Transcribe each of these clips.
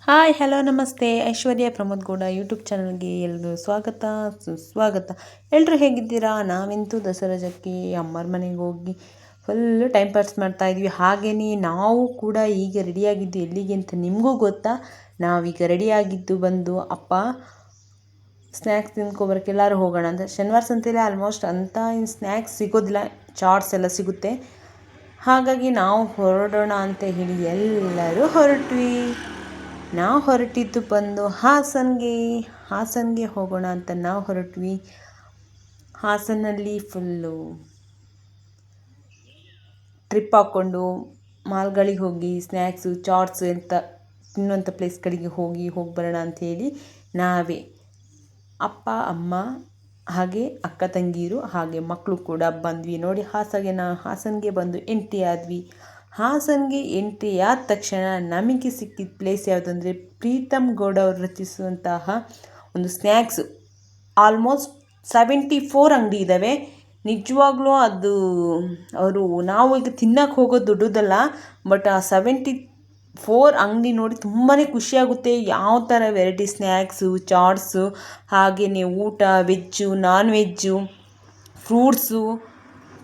Hi hello ನಮಸ್ತೆ. ಐಶ್ವರ್ಯ Pramod Gowda YouTube ಚಾನಲ್ಗೆ ಎಲ್ಲರೂ ಸ್ವಾಗತ ಸುಸ್ವಾಗತ. ಎಲ್ಲರೂ ಹೇಗಿದ್ದೀರಾ? ನಾವಂತೂ ದಸರಾಜಕ್ಕೆ ಅಮ್ಮರ ಮನೆಗೆ ಹೋಗಿ ಫುಲ್ಲು ಟೈಮ್ ಪಾಸ್ ಮಾಡ್ತಾಯಿದ್ವಿ. ಹಾಗೆಯೇ ನಾವು ಕೂಡ ಈಗ ರೆಡಿಯಾಗಿದ್ದು ಎಲ್ಲಿಗೆ ಅಂತ ನಿಮಗೂ ಗೊತ್ತಾ? ನಾವೀಗ ರೆಡಿಯಾಗಿದ್ದು ಬಂದು ಅಪ್ಪ ಸ್ನ್ಯಾಕ್ಸ್ ತಿನ್ಕೊಬರಕ್ಕೆ ಎಲ್ಲರೂ ಹೋಗೋಣ ಅಂತ. ಶನಿವಾರ ಸಂತೆಯಲ್ಲಿ ಆಲ್ಮೋಸ್ಟ್ ಅಂಥ ಸ್ನ್ಯಾಕ್ಸ್ ಸಿಗೋದಿಲ್ಲ, ಚಾಟ್ಸ್ ಎಲ್ಲ ಸಿಗುತ್ತೆ. ಹಾಗಾಗಿ ನಾವು ಹೊರಡೋಣ ಅಂತ ಹೇಳಿ ಎಲ್ಲರೂ ಹೊರಟ್ವಿ. ನಾವು ಹೊರಟಿದ್ದು ಬಂದು ಹಾಸನ್ಗೆ ಹೋಗೋಣ ಅಂತ ನಾವು ಹೊರಟ್ವಿ. ಹಾಸನಲ್ಲಿ ಫುಲ್ಲು ಟ್ರಿಪ್ ಹಾಕ್ಕೊಂಡು ಮಾಲ್ಗಳಿಗೆ ಹೋಗಿ ಸ್ನ್ಯಾಕ್ಸು ಚಾಟ್ಸು ಅಂತ ತಿನ್ನುವಂಥ ಪ್ಲೇಸ್ಗಳಿಗೆ ಹೋಗಿ ಬರೋಣ ಅಂಥೇಳಿ ನಾವೇ ಅಪ್ಪ ಅಮ್ಮ ಹಾಗೆ ಅಕ್ಕ ತಂಗೀರು ಹಾಗೆ ಮಕ್ಕಳು ಕೂಡ ಬಂದ್ವಿ. ನೋಡಿ ಹಾಸನ್ಗೆ ಬಂದು ಎಂಟ್ರಿ ಆದ್ವಿ. ಹಾಸನ್ಗೆ ಎಂಟ್ರಿ ಆದ ತಕ್ಷಣ ನಮಗೆ ಸಿಕ್ಕಿದ ಪ್ಲೇಸ್ ಯಾವುದಂದರೆ ಪ್ರೀತಮ್ ಗೌಡ ಅವರು ರಚಿಸುವಂತಹ ಒಂದು ಸ್ನ್ಯಾಕ್ಸು. ಆಲ್ಮೋಸ್ಟ್ 74 ಅಂಗಡಿ ಇದ್ದಾವೆ. ನಿಜವಾಗ್ಲೂ ಅದು ನಾವು ಈಗ ತಿನ್ನಕ್ಕೆ ಹೋಗೋದು ದೊಡ್ಡದಲ್ಲ, ಬಟ್ ಆ 74 ಅಂಗಡಿ ನೋಡಿ ತುಂಬಾ ಖುಷಿಯಾಗುತ್ತೆ. ಯಾವ ಥರ ವೆರೈಟಿ ಸ್ನ್ಯಾಕ್ಸು ಚಾಟ್ಸು ಹಾಗೆಯೇ ಊಟ ವೆಜ್ಜು ನಾನ್ ವೆಜ್ಜು ಫ್ರೂಟ್ಸು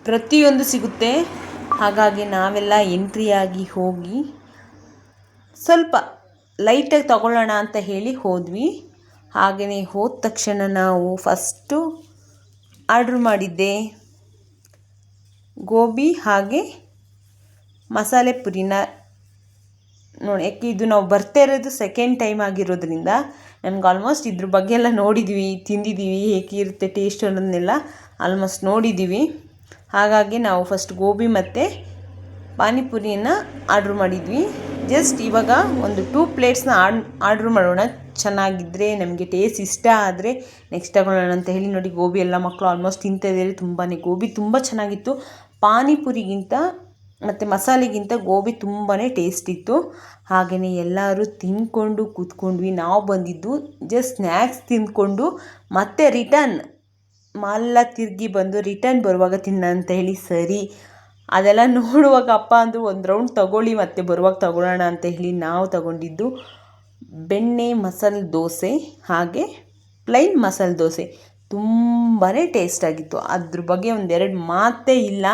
ಪ್ರತಿಯೊಂದು ಸಿಗುತ್ತೆ. ಹಾಗಾಗಿ ನಾವೆಲ್ಲ ಎಂಟ್ರಿಯಾಗಿ ಹೋಗಿ ಸ್ವಲ್ಪ ಲೈಟಾಗಿ ತಗೊಳ್ಳೋಣ ಅಂತ ಹೇಳಿ ಹೋದ್ವಿ. ಹಾಗೆಯೇ ಹೋದ ತಕ್ಷಣ ನಾವು ಫಸ್ಟು ಆರ್ಡ್ರ್ ಮಾಡಿದ್ದೆ ಗೋಬಿ ಹಾಗೆ ಮಸಾಲೆ ಪುರಿನ. ನೋಡಿ, ಯಾಕೆ ಇದು ನಾವು ಬರ್ತಾ ಇರೋದು ಸೆಕೆಂಡ್ ಟೈಮ್ ಆಗಿರೋದ್ರಿಂದ ನನಗೆ ಆಲ್ಮೋಸ್ಟ್ ಇದ್ರ ಬಗ್ಗೆ ಎಲ್ಲ ನೋಡಿದ್ವಿ, ತಿಂದಿದ್ದೀವಿ, ಹೇಗಿರುತ್ತೆ ಟೇಸ್ಟ್ ಅನ್ನೋದನ್ನೆಲ್ಲ ಆಲ್ಮೋಸ್ಟ್ ನೋಡಿದ್ದೀವಿ. ಹಾಗಾಗಿ ನಾವು ಫಸ್ಟ್ ಗೋಬಿ ಮತ್ತು ಪಾನಿಪುರಿಯನ್ನು ಆರ್ಡ್ರ್ ಮಾಡಿದ್ವಿ. ಜಸ್ಟ್ ಇವಾಗ ಒಂದು 2 ಪ್ಲೇಟ್ಸ್ನ ಆರ್ಡ್ರ್ ಮಾಡೋಣ. ಚೆನ್ನಾಗಿದ್ದರೆ ನಮಗೆ ಟೇಸ್ಟ್ ಇಷ್ಟ ಆದರೆ ನೆಕ್ಸ್ಟ್ ತಗೊಳ್ಳೋಣ ಅಂತ ಹೇಳಿ. ನೋಡಿ, ಗೋಬಿ ಎಲ್ಲ ಮಕ್ಕಳು ಆಲ್ಮೋಸ್ಟ್ ತಿಂತಾಯಿದ್ದಾರೆ. ಗೋಬಿ ತುಂಬ ಚೆನ್ನಾಗಿತ್ತು. ಪಾನಿಪುರಿಗಿಂತ ಮತ್ತು ಮಸಾಲೆಗಿಂತ ಗೋಬಿ ತುಂಬಾ ಟೇಸ್ಟ್ ಇತ್ತು. ಹಾಗೆಯೇ ಎಲ್ಲರೂ ತಿಂದ್ಕೊಂಡು ಕೂತ್ಕೊಂಡ್ವಿ. ನಾವು ಬಂದಿದ್ದು ಜಸ್ಟ್ ಸ್ನ್ಯಾಕ್ಸ್ ತಿಂದ್ಕೊಂಡು ಮತ್ತೆ ರಿಟರ್ನ್ ಮಾಲೆಲ್ಲ ತಿರುಗಿ ಬಂದು ರಿಟರ್ನ್ ಬರುವಾಗ ತಿನ್ನ ಅಂತ ಹೇಳಿ. ಸರಿ, ಅದೆಲ್ಲ ನೋಡುವಾಗ ಅಪ್ಪ ಅಂದರು ಒಂದು ರೌಂಡ್ ತಗೊಳ್ಳಿ ಮತ್ತೆ ಬರುವಾಗ ತಗೊಳ್ಳೋಣ ಅಂತ ಹೇಳಿ ನಾವು ತಗೊಂಡಿದ್ದು ಬೆಣ್ಣೆ ಮಸಾಲೆ ದೋಸೆ ಹಾಗೆ ಪ್ಲೈನ್ ಮಸಾಲೆ ದೋಸೆ. ತುಂಬಾ ಟೇಸ್ಟಾಗಿತ್ತು. ಅದ್ರ ಬಗ್ಗೆ ಒಂದೆರಡು ಮಾತೇ ಇಲ್ಲ.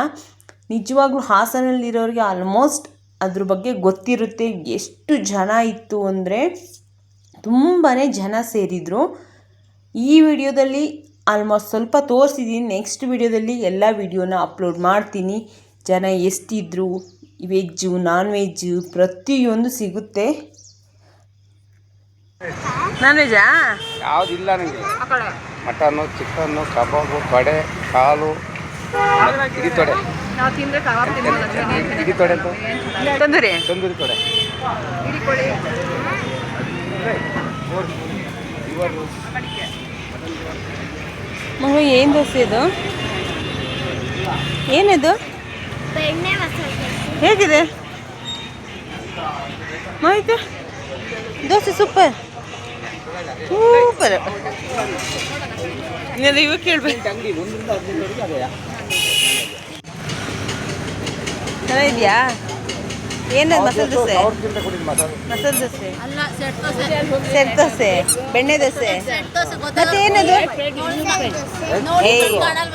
ನಿಜವಾಗ್ಲೂ ಹಾಸನಲ್ಲಿರೋರಿಗೆ ಆಲ್ಮೋಸ್ಟ್ ಅದ್ರ ಬಗ್ಗೆ ಗೊತ್ತಿರುತ್ತೆ. ಎಷ್ಟು ಜನ ಇತ್ತು ಅಂದರೆ ತುಂಬಾ ಜನ ಸೇರಿದರು. ಈ ವಿಡಿಯೋದಲ್ಲಿ ಆಲ್ಮೋಸ್ಟ್ ಸ್ವಲ್ಪ ತೋರಿಸಿದ್ದೀನಿ. ನೆಕ್ಸ್ಟ್ ವಿಡಿಯೋದಲ್ಲಿ ಎಲ್ಲ ವಿಡಿಯೋನ ಅಪ್ಲೋಡ್ ಮಾಡ್ತೀನಿ. ಜನ ಎಷ್ಟಿದ್ರು, ವೆಜ್ಜು ನಾನ್ ವೆಜ್ಜು ಪ್ರತಿಯೊಂದು ಸಿಗುತ್ತೆ. ನಾನ್ ವೆಜ್ಜಾ ಯಾವುದಿಲ್ಲ ನನಗೆ. ಮಟನ್ನು ಚಿಕನ್ನು ಕಬಾಬು ಕಡೆ ಕಾಲು ಇಡಿ ತೊಡೆ ತಂದೂರಿ ತೊಡೆ ಮಗು ಏನು ದೋಸೆ ಇದು? ಏನಿದು? ಹೇಗಿದೆ ಮಾಹಿತಿ? ದೋಸೆ ಸೂಪರ್ ಇವಾಗ ಕೇಳ್ಬೇಕು. ಚೆನ್ನಾಗಿದೆಯಾ? ಏನದು ಮಸಾಲೆ ದೋಸೆ? ಮಸಾಲೆ ದೋಸೆ ಸೆಟ್ ದೋಸೆ ಬೆಣ್ಣೆ ದೋಸೆ ಮತ್ತೆ ಏನದು?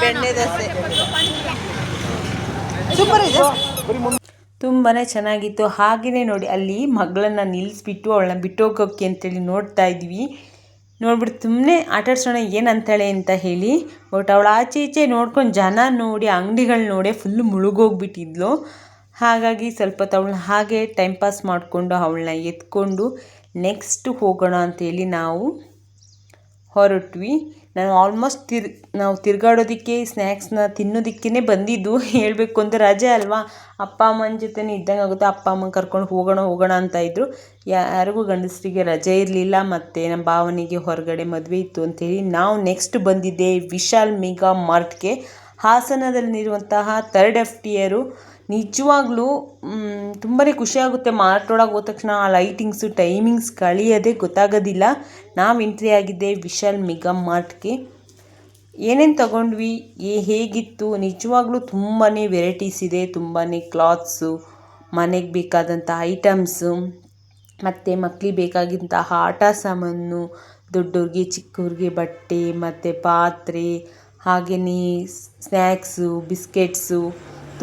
ಬೆಣ್ಣೆ ದೋಸೆ ಸೂಪರ್ ಇದೆ, ತುಂಬಾ ಚೆನ್ನಾಗಿತ್ತು. ಹಾಗೆಯೇ ನೋಡಿ, ಅಲ್ಲಿ ಮಗಳನ್ನು ನಿಲ್ಲಿಸ್ಬಿಟ್ಟು ಅವಳನ್ನ ಬಿಟ್ಟೋಗೋಕ್ಕೆ ಅಂತೇಳಿ ನೋಡ್ತಾ ಇದ್ವಿ. ನೋಡ್ಬಿಟ್ಟು ಸುಮ್ಮನೆ ಆಟಾಡ್ಸೋಣ ಏನಂತಾಳೆ ಅಂತ ಹೇಳಿ. ಬಟ್ ಅವಳು ಆಚೆ ಈಚೆ ನೋಡ್ಕೊಂಡು ಜನ ನೋಡಿ ಅಂಗಡಿಗಳು ನೋಡಿ ಫುಲ್ಲು ಮುಳುಗೋಗ್ಬಿಟ್ಟಿದ್ಲು. ಹಾಗಾಗಿ ಸ್ವಲ್ಪ ಅವಳನ್ನ ಹಾಗೆ ಟೈಮ್ ಪಾಸ್ ಮಾಡಿಕೊಂಡು ಅವಳನ್ನ ಎತ್ಕೊಂಡು ನೆಕ್ಸ್ಟ್ ಹೋಗೋಣ ಅಂಥೇಳಿ ನಾವು ಹೊರಟ್ವಿ. ನಾನು ಆಲ್ಮೋಸ್ಟ್ ನಾವು ತಿರುಗಾಡೋದಕ್ಕೆ ಸ್ನ್ಯಾಕ್ಸ್ನ ತಿನ್ನೋದಕ್ಕೇ ಬಂದಿದ್ದು. ಹೇಳಬೇಕು ಅಂದರೆ ರಜೆ ಅಲ್ವಾ, ಅಪ್ಪ ಅಮ್ಮನ ಜೊತೆನೇ ಇದ್ದಂಗೆ ಆಗುತ್ತೆ. ಅಪ್ಪ ಅಮ್ಮನ ಕರ್ಕೊಂಡು ಹೋಗೋಣ ಅಂತ ಇದ್ದರು. ಯಾರಿಗೂ ಗಂಡಸರಿಗೆ ರಜೆ ಇರಲಿಲ್ಲ. ಮತ್ತು ನಮ್ಮ ಭಾವನಿಗೆ ಹೊರಗಡೆ ಮದುವೆ ಇತ್ತು ಅಂಥೇಳಿ ನಾವು ನೆಕ್ಸ್ಟ್ ಬಂದಿದ್ದೆ ವಿಶಾಲ್ ಮೆಗಾ ಮಾರ್ಟ್ಗೆ. ಹಾಸನದಲ್ಲಿರುವಂತಹ 3rd FTR. ನಿಜವಾಗ್ಲೂ ತುಂಬಾ ಖುಷಿಯಾಗುತ್ತೆ. ಮಾರ್ಟ್ ಒಳಗೆ ಹೋದ ತಕ್ಷಣ ಆ ಲೈಟಿಂಗ್ಸು ಟೈಮಿಂಗ್ಸ್ ಕಳಿಯೋದೇ ಗೊತ್ತಾಗೋದಿಲ್ಲ. ನಾವು ಎಂಟ್ರಿ ಆಗಿದ್ದೆ ವಿಶಾಲ್ ಮೆಗಾ ಮಾರ್ಟ್ಗೆ. ಏನೇನು ತಗೊಂಡ್ವಿ, ಹೇಗಿತ್ತು? ನಿಜವಾಗ್ಲೂ ತುಂಬಾ ವೆರೈಟೀಸ್ ಇದೆ. ತುಂಬಾ ಕ್ಲಾತ್ಸು, ಮನೆಗೆ ಬೇಕಾದಂಥ ಐಟಮ್ಸು, ಮತ್ತು ಮಕ್ಕಳಿಗೆ ಬೇಕಾಗಿದ್ದಂತಹ ಆಟ ಸಾಮಾನು, ದೊಡ್ಡವ್ರಿಗೆ ಚಿಕ್ಕವ್ರಿಗೆ ಬಟ್ಟೆ ಮತ್ತು ಪಾತ್ರೆ, ಹಾಗೆಯೇ ಸ್ನ್ಯಾಕ್ಸು, ಬಿಸ್ಕೆಟ್ಸು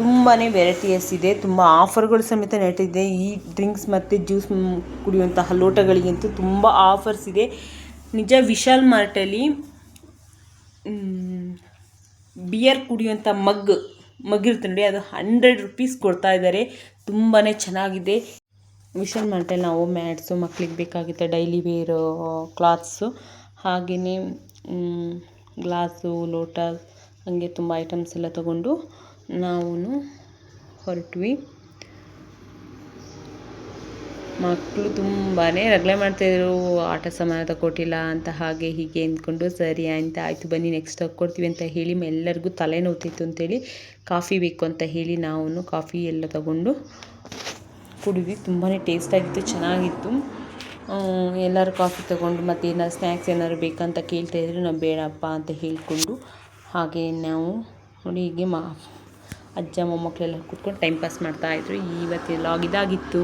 ತುಂಬಾ ವೆರೈಟೀಸ್ ಇದೆ. ತುಂಬ ಆಫರ್ಗಳು ಸಮೇತ ನೆಟ್ಟಿದೆ. ಈ ಡ್ರಿಂಕ್ಸ್ ಮತ್ತು ಜ್ಯೂಸ್ ಕುಡಿಯುವಂತಹ ಲೋಟಗಳಿಗಂತೂ ತುಂಬ ಆಫರ್ಸ್ ಇದೆ. ನಿಜ ವಿಶಾಲ್ ಮಾರ್ಟಲ್ಲಿ ಬಿಯರ್ ಕುಡಿಯುವಂಥ ಮಗ್ ಇರುತ್ತೆ ನೋಡಿ, ಅದು 100 ರೂಪೀಸ್ ಕೊಡ್ತಾ ಇದ್ದಾರೆ. ತುಂಬಾ ಚೆನ್ನಾಗಿದೆ. ವಿಶಾಲ್ ಮಾರ್ಟಲ್ಲಿ ನಾವು ಮ್ಯಾಟ್ಸು, ಮಕ್ಕಳಿಗೆ ಬೇಕಾಗಿದ್ದ ಡೈಲಿ ವೇರ್ ಕ್ಲಾತ್ಸು, ಹಾಗೆಯೇ ಗ್ಲಾಸು, ಲೋಟ, ಹಾಗೆ ತುಂಬ ಐಟಮ್ಸ್ ಎಲ್ಲ ತಗೊಂಡು ನಾವು ಹೊರಟ್ವಿ. ಮಕ್ಕಳು ತುಂಬಾ ರಗಳೆ ಮಾಡ್ತಾಯಿದ್ರು, ಆಟ ಸಾಮಾನು ತಗೊಟ್ಟಿಲ್ಲ ಅಂತ, ಹಾಗೆ ಹೀಗೆ ಅಂದ್ಕೊಂಡು ಸರಿ ಆಯಿತು ಬನ್ನಿ ನೆಕ್ಸ್ಟ್ ತಗೊಡ್ತೀವಿ ಅಂತ ಹೇಳಿ ಎಲ್ಲರಿಗೂ ತಲೆನೋವ್ತಿತ್ತು ಅಂತೇಳಿ ಕಾಫಿ ಬೇಕು ಅಂತ ಹೇಳಿ ನಾವು ಕಾಫಿ ಎಲ್ಲ ತಗೊಂಡು ಕುಡಿದ್ವಿ. ತುಂಬಾ ಟೇಸ್ಟಾಗಿತ್ತು, ಚೆನ್ನಾಗಿತ್ತು. ಎಲ್ಲರೂ ಕಾಫಿ ತೊಗೊಂಡು ಮತ್ತು ಏನಾದ್ರು ಸ್ನ್ಯಾಕ್ಸ್ ಏನಾದ್ರು ಬೇಕಂತ ಕೇಳ್ತಾಯಿದ್ರು. ನಾವು ಬೇಡಪ್ಪ ಅಂತ ಹೇಳಿಕೊಂಡು ಹಾಗೆ ನಾವು ನೋಡಿ ಹೀಗೆ ಅಜ್ಜ ಮೊಮ್ಮಕ್ಕಳೆಲ್ಲ ಕೂತ್ಕೊಂಡು ಟೈಮ್ ಪಾಸ್ ಮಾಡ್ತಾಯಿದ್ರು. ಇವತ್ತಿನ ವ್ಲಾಗ್ ಇದಾಗಿತ್ತು.